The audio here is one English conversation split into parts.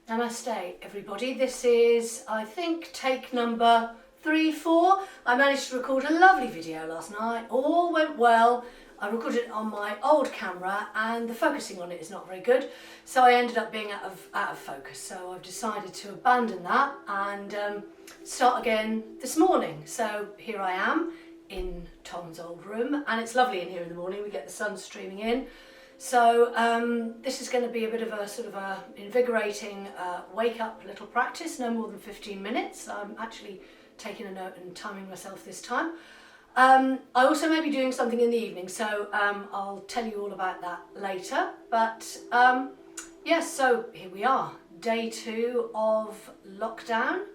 Namaste everybody, this is I think take number 3-4. I managed to record a lovely video last night, all went well. I recorded it on my old camera and the focusing on it is not very good, so I ended up being out of focus, so I've decided to abandon that and start again this morning. So here I am in Tom's old room and it's lovely in here in the morning, we get the sun streaming in. So this is going to be a bit of a sort of a invigorating wake up little practice, no more than 15 minutes. I'm actually taking a note and timing myself this time. I also may be doing something in the evening, so I'll tell you all about that later. But yes, so here we are, day 2 of lockdown.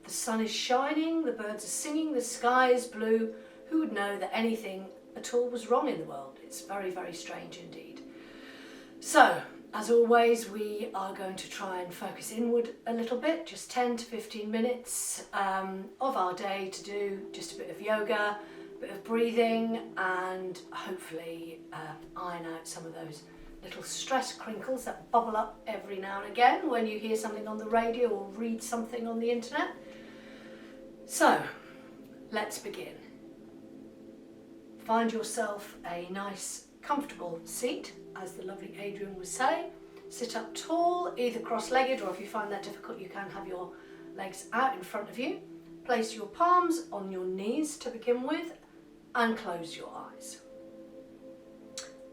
The sun is shining, the birds are singing, the sky is blue. Who would know that anything at all was wrong in the world? It's very, very strange indeed. So, as always, we are going to try and focus inward a little bit, just 10 to 15 minutes of our day to do just a bit of yoga, a bit of breathing, and hopefully iron out some of those little stress crinkles that bubble up every now and again when you hear something on the radio or read something on the internet. So, let's begin. Find yourself a nice comfortable seat, as the lovely Adrian would say. Sit up tall, either cross-legged, or if you find that difficult you can have your legs out in front of you. Place your palms on your knees to begin with and close your eyes.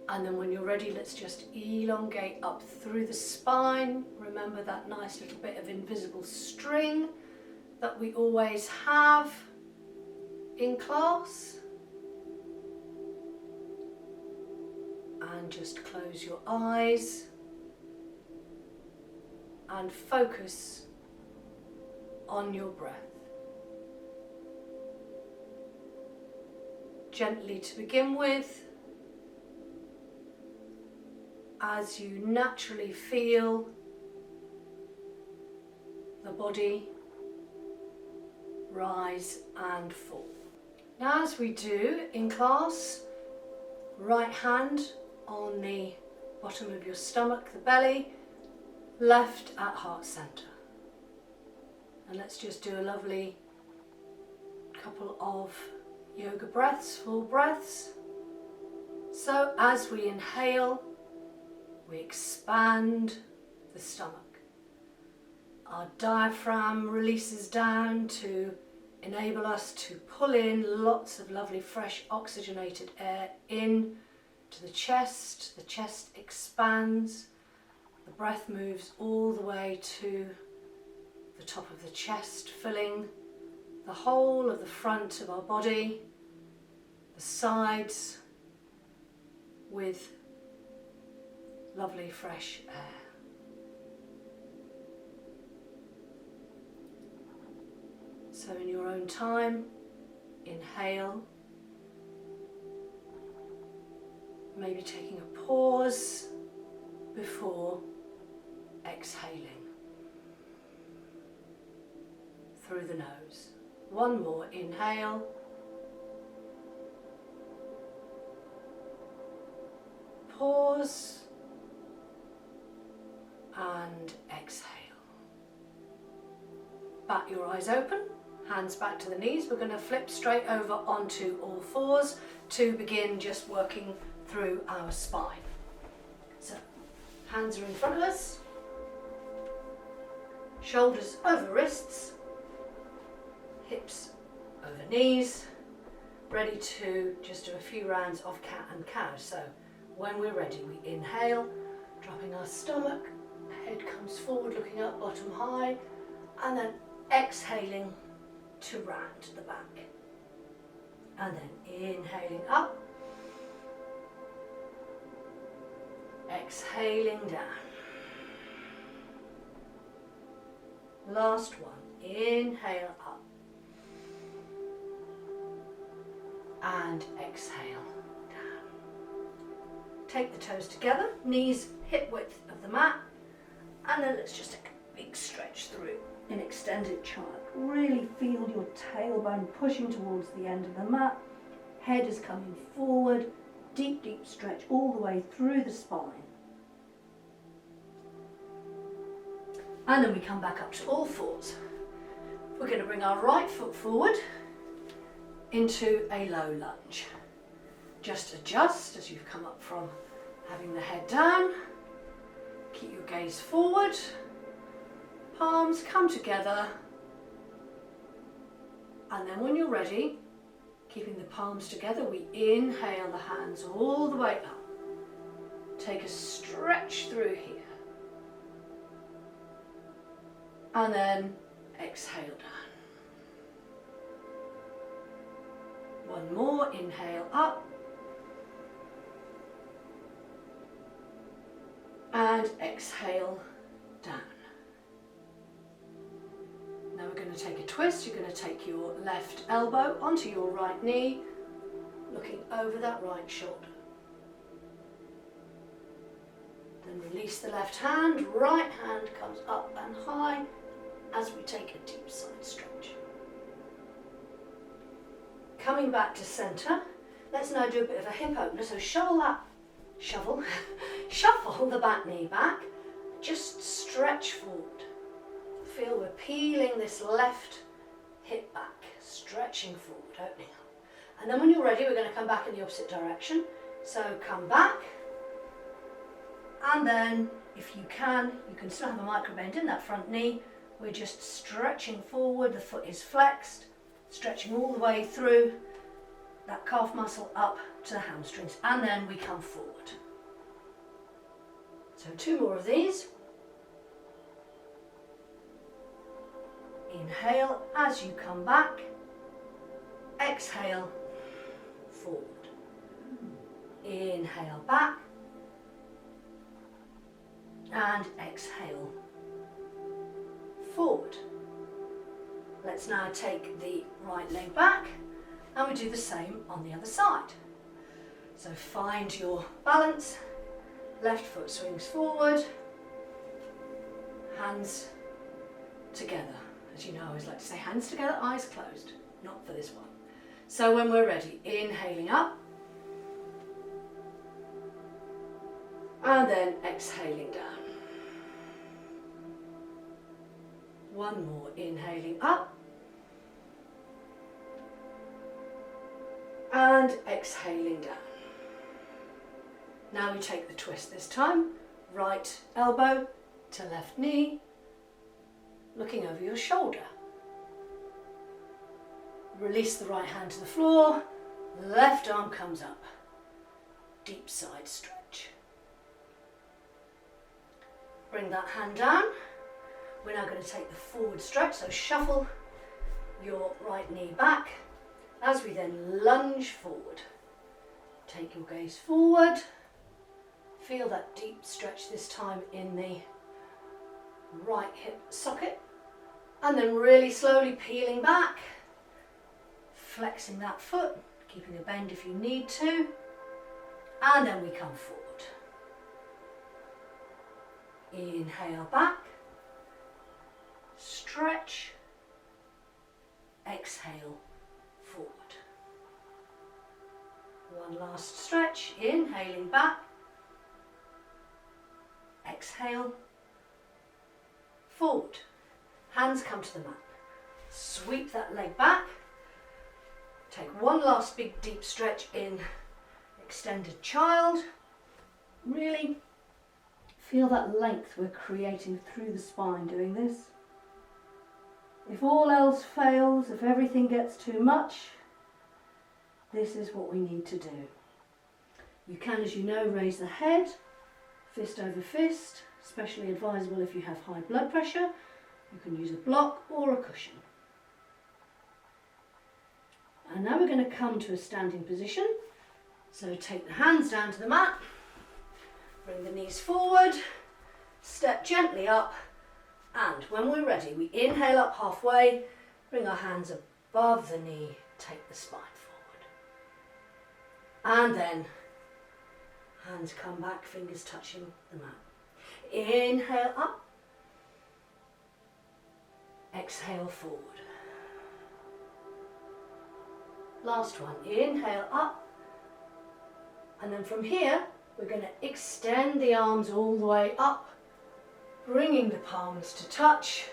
And then when you're ready, let's just elongate up through the spine. Remember that nice little bit of invisible string that we always have in class. And just close your eyes and focus on your breath. Gently to begin with, as you naturally feel the body rise and fall. Now, as we do in class, right hand on the bottom of your stomach, the belly, left at heart center. And let's just do a lovely couple of yoga breaths, full breaths. So as we inhale, we expand the stomach. Our diaphragm releases down to enable us to pull in lots of lovely fresh oxygenated air in to the chest expands, the breath moves all the way to the top of the chest, filling the whole of the front of our body, the sides with lovely fresh air. So in your own time, inhale. Maybe taking a pause before exhaling through the nose. One more inhale. Pause and exhale. Bat your eyes open, hands back to the knees. We're going to flip straight over onto all fours to begin just working through our spine. So, hands are in front of us, shoulders over wrists, hips over knees, ready to just do a few rounds of cat and cow. So, when we're ready, we inhale, dropping our stomach, head comes forward, looking up, bottom high, and then exhaling to round to the back. And then inhaling up, exhaling down. Last one, inhale up and exhale down. Take the toes together, knees hip width of the mat, and then let's just take a big stretch through in extended child. Really feel your tailbone pushing towards the end of the mat, head is coming forward, deep, deep stretch all the way through the spine. And then we come back up to all fours. We're going to bring our right foot forward into a low lunge. Just adjust as you've come up from having the head down. Keep your gaze forward. Palms come together. And then when you're ready, keeping the palms together, we inhale the hands all the way up. Take a stretch through here. And then exhale down. One more, inhale up. And exhale down. Now we're going to take a twist. You're going to take your left elbow onto your right knee, looking over that right shoulder. Then release the left hand, right hand comes up and high as we take a deep side stretch. Coming back to centre, let's now do a bit of a hip opener. So shuffle the back knee back, just stretch forward. Feel we're peeling this left hip back, stretching forward, opening up. And then when you're ready, we're going to come back in the opposite direction. So come back, and then if you can still have a micro bend in that front knee. We're just stretching forward, the foot is flexed, stretching all the way through that calf muscle up to the hamstrings, and then we come forward. So 2 more of these. Inhale as you come back, exhale, forward. Inhale back, and exhale, forward. Let's now take the right leg back, and we do the same on the other side. So find your balance, left foot swings forward, hands together. As you know, I always like to say hands together, eyes closed. Not for this one. So when we're ready, inhaling up. And then exhaling down. One more, inhaling up. And exhaling down. Now we take the twist this time. Right elbow to left knee. Looking over your shoulder. Release the right hand to the floor, left arm comes up. Deep side stretch. Bring that hand down. We're now going to take the forward stretch, so shuffle your right knee back as we then lunge forward. Take your gaze forward. Feel that deep stretch this time in the right hip socket, and then really slowly peeling back, flexing that foot, keeping a bend if you need to, and then we come forward. Inhale back, stretch, exhale forward. One last stretch, inhaling back, exhale, forward. Hands come to the mat. Sweep that leg back. Take one last big deep stretch in extended child. Really feel that length we're creating through the spine doing this. If all else fails, if everything gets too much, this is what we need to do. You can, as you know, raise the head, fist over fist, especially advisable if you have high blood pressure. You can use a block or a cushion. And now we're going to come to a standing position. So take the hands down to the mat, bring the knees forward, step gently up, and when we're ready, we inhale up halfway, bring our hands above the knee, take the spine forward. And then hands come back, fingers touching the mat. Inhale up, exhale forward. Last one, inhale up, and then from here we're going to extend the arms all the way up Bringing the palms to touch,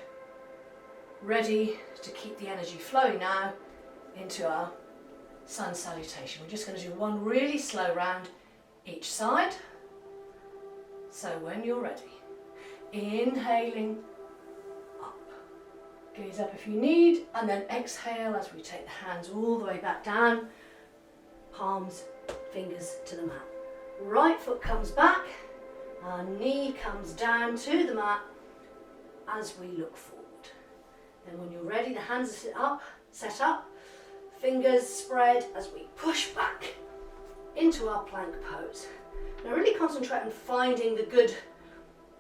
ready to keep the energy flowing now into our sun salutation. We're just going to do one really slow round each side. So when you're ready, inhaling up, gaze up if you need, and then exhale as we take the hands all the way back down, palms, fingers to the mat. Right foot comes back, our knee comes down to the mat as we look forward. Then when you're ready, the hands are set up, fingers spread as we push back into our plank pose. Now really concentrate on finding the good,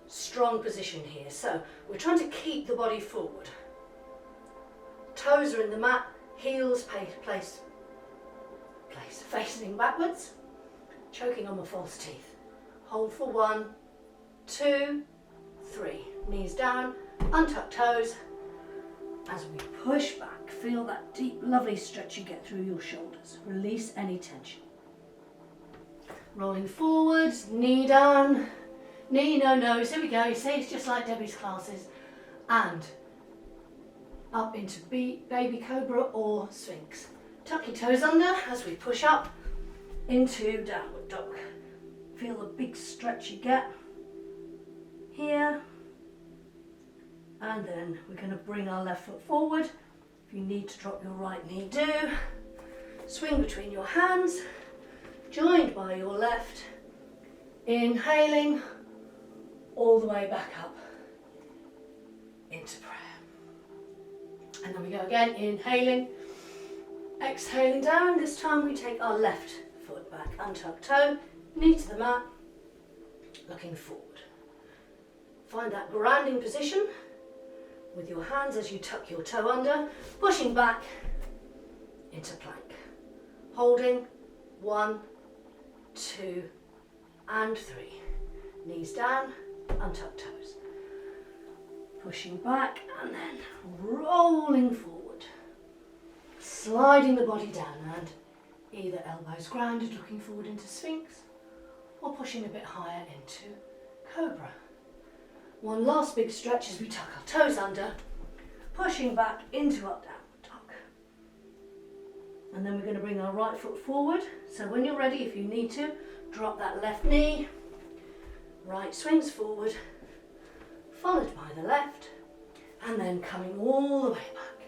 strong position here. So we're trying to keep the body forward. Toes are in the mat, heels place facing backwards, choking on the false teeth. Hold for 1, 2, 3. Knees down, untuck toes. As we push back, feel that deep, lovely stretch you get through your shoulders. Release any tension. Rolling forwards, knee down, knee no nose. Here we go. See, it's just like Debbie's classes. And up into baby cobra or sphinx. Tuck your toes under as we push up into downward dog. Feel the big stretch you get here. And then we're going to bring our left foot forward. If you need to drop your right knee, do. Swing between your hands, joined by your left. Inhaling all the way back up into prayer. And then we go again, inhaling, exhaling down. This time we take our left foot back, untuck toe, knee to the mat, looking forward. Find that grounding position with your hands as you tuck your toe under, pushing back into plank. Holding 1, 2, and 3. Knees down, untuck toes. Pushing back and then rolling forward. Sliding the body down and either elbows grounded, looking forward into Sphinx, or pushing a bit higher into Cobra. One last big stretch as we tuck our toes under, pushing back into up downward dog. And then we're going to bring our right foot forward. So when you're ready, if you need to, drop that left knee, right swings forward, followed by the left, and then coming all the way back.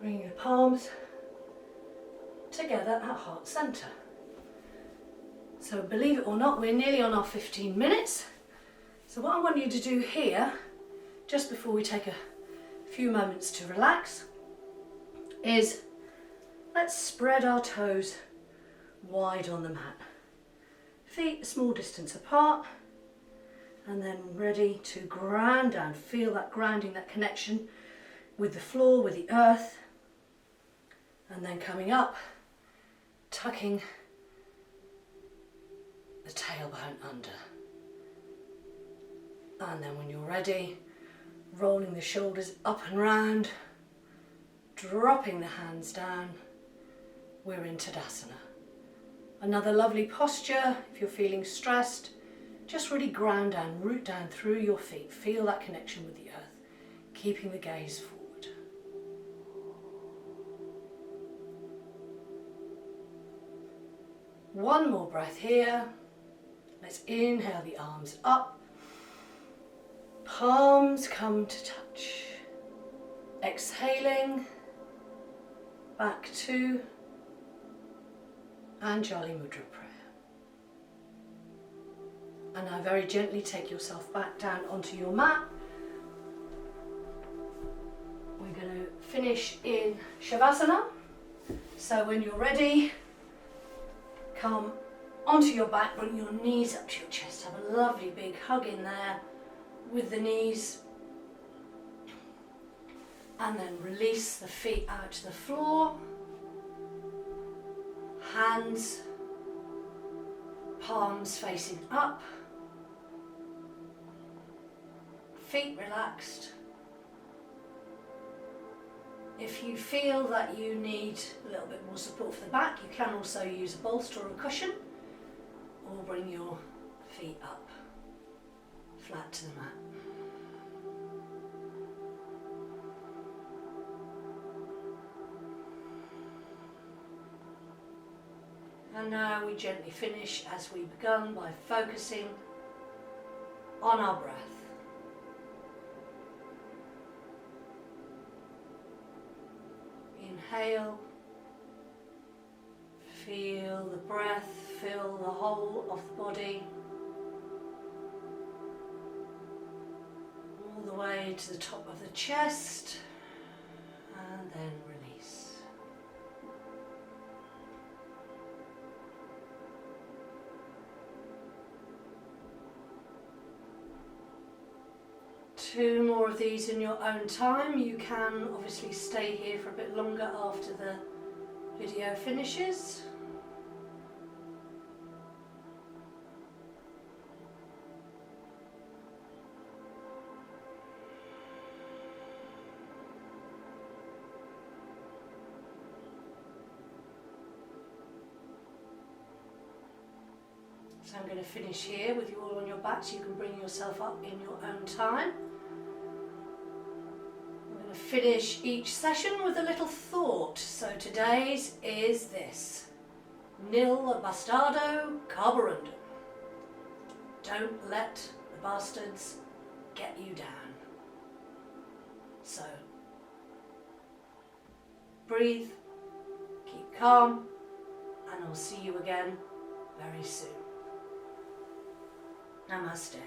Bringing your palms together at heart center. So believe it or not, we're nearly on our 15 minutes. So what I want you to do here, just before we take a few moments to relax, is let's spread our toes wide on the mat. Feet a small distance apart, and then ready to ground down. Feel that grounding, that connection with the floor, with the earth. And then coming up, tucking the tailbone under. And then when you're ready, rolling the shoulders up and round, dropping the hands down, we're in Tadasana. Another lovely posture. If you're feeling stressed, just really ground down, root down through your feet. Feel that connection with the earth, keeping the gaze forward. One more breath here. Let's inhale the arms up. Palms come to touch. Exhaling, back to Anjali Mudra prayer. And now very gently take yourself back down onto your mat. We're going to finish in Shavasana. So when you're ready, come onto your back, bring your knees up to your chest. Have a lovely big hug in there with the knees. And then release the feet out to the floor. Hands, palms facing up. Feet relaxed. If you feel that you need a little bit more support for the back, you can also use a bolster or a cushion, or bring your feet up flat to the mat. And now we gently finish as we begun by focusing on our breath. Inhale, feel the breath fill the whole of the body, all the way to the top of the chest, and then release. Two more of these in your own time. You can obviously stay here for a bit longer after the video finishes. So I'm going to finish here with you all on your backs. You can bring yourself up in your own time. I'm going to finish each session with a little thought. So today's is this: Nil bastardo carborundum. Don't let the bastards get you down. So breathe, keep calm, and I'll see you again very soon. Namaste.